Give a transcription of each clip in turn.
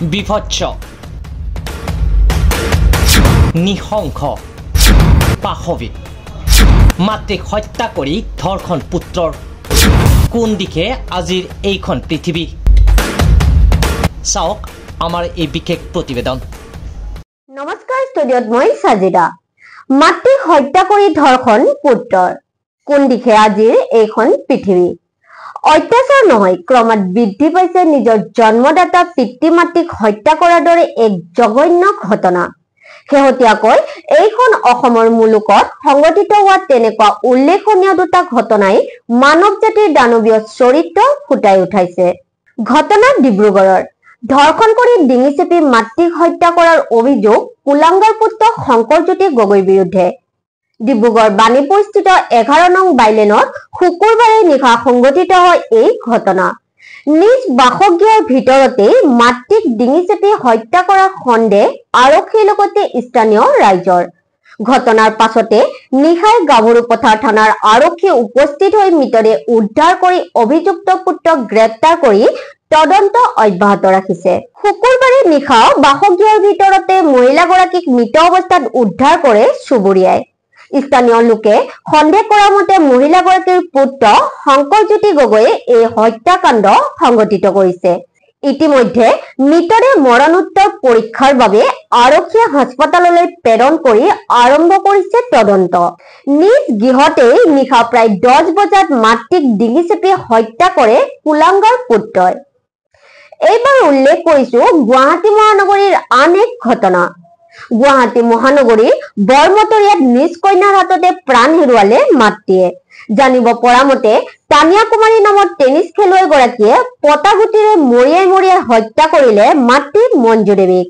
বিভৎস নিঃশংস পাশবিক মাতৃক হত্যা কৰি ধৰ্ষণ পুত্ৰৰ কোন দিশে আজিৰ এইখন পৃথিৱী চাওক আমাৰ এই বিশেষ প্ৰতিবেদন। নমস্কাৰ, ষ্টুডিঅ'ত মই সাজিদা। মাতৃক হত্যা কৰি ধৰ্ষণ পুত্ৰৰ কোন দিশে আজিৰ এইখন পৃথিৱী। অত্যাচাৰ নহয়, ক্ৰমাৎ বৃদ্ধি পাইছে নিজৰ জন্মদাতা পিতৃ মাতৃক হত্যা কৰাৰ দৰে এক জঘন্য ঘটনা। শেহতীয়াকৈ এইখন অসমৰ মুলুকত সংঘটিত হোৱা তেনেকুৱা উল্লেখনীয় দুটা ঘটনাই মানৱ জাতিৰ দানৱীয় চৰিত্ৰ ফুটাই উঠাইছে। ঘটনা ডিব্ৰুগড়ৰ। ধৰ্ষণ কৰি ডিঙি চেপি মাতৃক হত্যা কৰাৰ অভিযোগ কুলাঙ্গাৰ পুত্ৰ শংকৰজ্যোতি গগৈৰ বিৰুদ্ধে। ডিব্ৰুগড় বাণীপুৰস্থিত 11 নং বাইলেনত শুকুৰবাৰে নিশা সংঘটিত হয় এই ঘটনা। নিজ বাসগৃহৰ ভিতৰতে মাতৃক ডিঙি চেপি হত্যা কৰাৰ সন্দেহ আৰক্ষীৰ লগতে স্থানীয় ৰাইজৰ। ঘটনাৰ পাছতে নিশাই গাভৰু পথাৰ থানাৰ আৰক্ষী উপস্থিত হৈ মৃতদেহ উদ্ধাৰ কৰি অভিযুক্ত পুত্ৰক গ্ৰেপ্তাৰ কৰি তদন্ত অব্যাহত ৰাখিছে। শুকুৰবাৰে নিশা বাসগৃহৰ ভিতৰতে মহিলাগৰাকীক মৃত অৱস্থাত উদ্ধাৰ কৰে চুবুৰীয়াই। স্থানীয় লোকে সন্দেহ কৰা মতে মহিলাগৰাকীৰ পুত্ৰ শংকৰজ্যোতি গগৈয়ে এই হত্যাকাণ্ড সংঘটিত কৰিছে। ইতিমধ্যে মৃতদেহ মৰণোত্তৰ পৰীক্ষাৰ বাবে আৰক্ষীয়ে হাস্পতাললৈ প্ৰেৰণ কৰি আৰম্ভ কৰিছে তদন্ত। নিজ গৃহতেই নিশা প্ৰায় 10 বজাত মাতৃক ডিঙি চেপি হত্যা কৰে কুলাঙ্গাৰ পুত্ৰই। এইবাৰ উল্লেখ কৰিছো গুৱাহাটী মহানগৰীৰ আন এক ঘটনা। গুৱাহাটী মহানগৰীৰ বৰমতৰীয়াত নিজ কন্যাৰ হাততে প্ৰাণ হেৰুৱালে মাতৃয়ে। জানিব পৰা মতে তানিয়া কুমাৰী নামৰ টেনিছ খেলুৱৈ গৰাকীয়ে পটাগুটিৰে মৰিয়াই মৰিয়াই হত্যা কৰিলে মাতৃ মঞ্জু দেৱীক।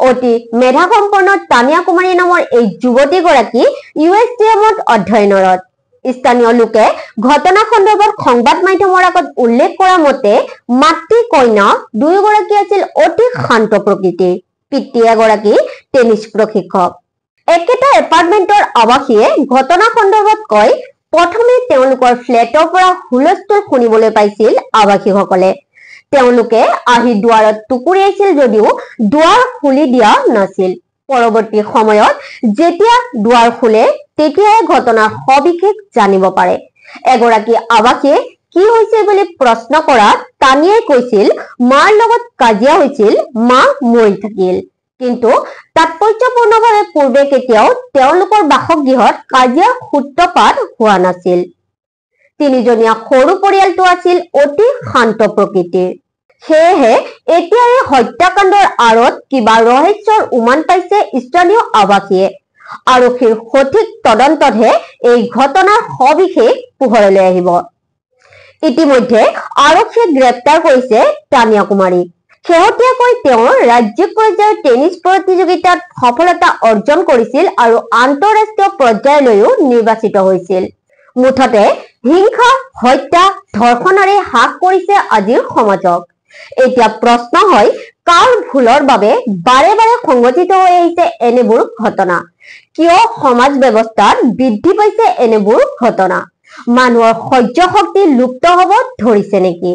অতি মেধাসম্পন্ন তানিয়া কুমাৰী নামৰ এই যুৱতী গৰাকী USTMত অধ্যয়নৰত। স্থানীয় লোকে ঘটনা সন্দৰ্ভত সংবাদ মাধ্যমৰ আগত উল্লেখ কৰা মতে মাতৃ কন্যা দুয়োগৰাকী আছিল অতি শান্ত প্ৰকৃতিৰ। পিতৃ এগৰাকী টেনিছ প্ৰশিক্ষক। একেটা এপাৰ্টমেণ্টৰ আৱাসীয়ে ঘটনা সন্দৰ্ভত কয়, প্ৰথমে তেওঁলোকৰ ফ্লেটৰ পৰা হুলস্থুল শুনিবলৈ পাইছিল আৱাসীসকলে। তেওঁলোকে আহি দুৱাৰত টুকুৰিয়াইছিল যদিও দুৱাৰ খুলি দিয়া নাছিল। পৰৱৰ্তী সময়ত যেতিয়া দুৱাৰ খোলে তেতিয়াহে ঘটনাৰ সবিশেষ জানিব পাৰে। এগৰাকী আৱাসীয়ে কি হৈছে বুলি প্ৰশ্ন কৰাত তানিয়াই কৈছিল, মাৰ লগত কাজিয়া হৈছিল, মা মৰি থাকিল। কিন্তু তাৎপৰ্যপূৰ্ণভাৱে পূৰ্বে কেতিয়াও তেওঁলোকৰ বাসগৃহত কাজিয়াৰ সূত্ৰপাত হোৱা নাছিল। তিনিজনীয়া সৰু পৰিয়ালটো আছিল অতি শান্ত প্ৰকৃতিৰ। সেয়েহে এতিয়া এই হত্যাকাণ্ডৰ আঁৰত কিবা ৰহস্যৰ উমান পাইছে স্থানীয় আৱাসীয়ে। আৰক্ষীৰ সঠিক তদন্ততহে এই ঘটনাৰ সবিশেষ পোহৰলৈ আহিব। ইতিমধ্যে আৰক্ষীয়ে গ্ৰেপ্তাৰ কৰিছে তানিয়া কুমাৰীক। শেহতীয়াকৈ তেওঁ ৰাজ্যিক পৰ্যায়ৰ টেনিছ প্ৰতিযোগিতাত সফলতা অৰ্জন কৰিছিল আৰু আন্তঃৰাষ্ট্ৰীয় পৰ্যায়লৈও নিৰ্বাচিত হৈছিল। মুঠতে হিংসা, হত্যা, ধৰ্ষণৰে হ্ৰাস কৰিছে আজিৰ সমাজক। এতিয়া প্ৰশ্ন হয়, কাৰ ভুলৰ বাবে বাৰে বাৰে সংঘটিত হৈ আহিছে এনেবোৰ ঘটনা? কিয় সমাজ ব্যৱস্থাত বৃদ্ধি পাইছে এনেবোৰ ঘটনা? মানুহৰ সহ্য শক্তি লুপ্ত হব ধৰিছে নেকি?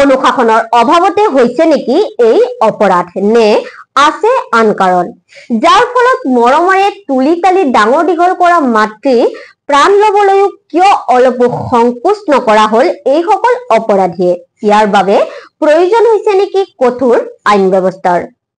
অনুশাসনৰ অভাৱতে হৈছে নেকি এই অপৰাধ, নে আছে আন কাৰণ, যাৰ ফলত মৰমেৰে তুলি তালি ডাঙৰ দীঘল কৰা মাতৃ প্ৰাণ লবলৈও কিয় অলপো সংকোচ নকৰা হল এইসকল অপৰাধীয়ে? ইয়াৰ বাবে প্ৰয়োজন হৈছে নেকি কঠোৰ আইন ব্যৱস্থাৰ?